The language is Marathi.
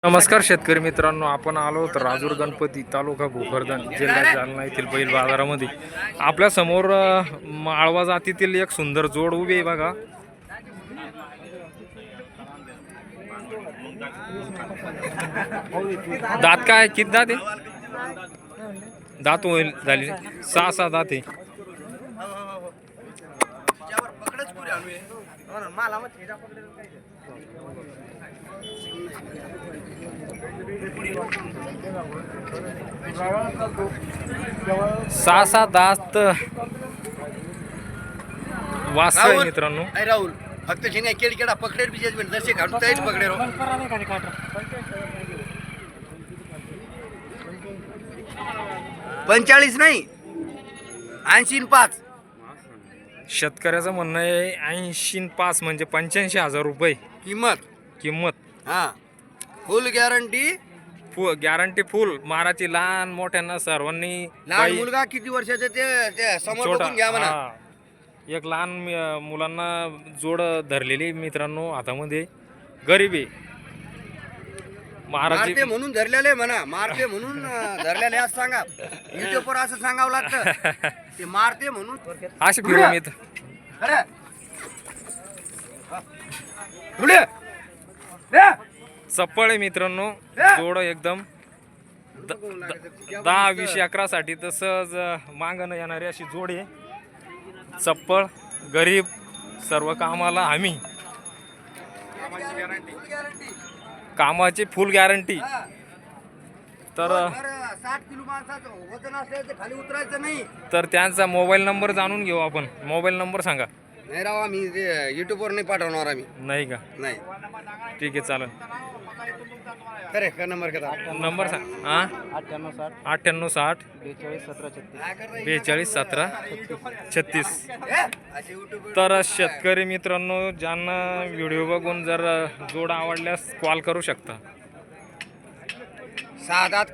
नमस्कार शेतकरी मित्रांनो, आपण आलो होतो राजूर गणपती तालुका भोकरदन जिल्हा जालना येथील बैल बाजारामध्ये. आपल्या समोर माळवा जातीतील एक सुंदर जोड उभी आहे बघा. दात काय किती दात आहे? दात होईल झाली 6 दात आहे. सहा दात वास आहे मित्रांनो. राहुल फक्त जिने केड केडा पकडेर बिजेस में दर्शक काढू ताईच पकडेरो 45 नाही 85 शेतकऱ्याचं म्हणणं आहे 85 म्हणजे 85,000 रुपये किंमत. हा फुल गॅरंटी गॅरंटी फुल माराची. लहान मोठ्यांना सर्वांनी लहान मुलगा किती वर्षाचा ते समोर बघून घ्या म्हणा. एक लहान मुलांना जोड धरलेली मित्रांनो हातामध्ये. गरिबी महाराज म्हणून धरलेले म्हणा, मारते म्हणून धरलेले असं सांगा. युट्यूबवर असं सांगावं लागतं ते मारते म्हणून असे फिरून येत. चप्पळ आहे मित्रांनो जोड एकदम. 10, 20, 11 साठी तसंच मागणं येणारी अशी जोड आहे. चप्पळ गरीब सर्व कामाला हमी, कामाची फुल गॅरंटी. तर 60 किलो माणसाचं वजन असल्याचं खाली उतरायचं नाही. तर त्यांचा मोबाईल नंबर जाणून घेऊ आपण. मोबाईल नंबर सांगा. नाही राव, आम्ही ते युट्यूबवर नाही पाठवणार आम्ही. नाही का? नाही ठीक आहे चालेल. खरे का नंबर करा. नंबर सांग. हां 98 60 42 17 36. तर शेतकरी मित्रांनो, ज्यांना व्हिडिओ बघून जर जोड आवडल्यास कॉल करू शकता. 6 दात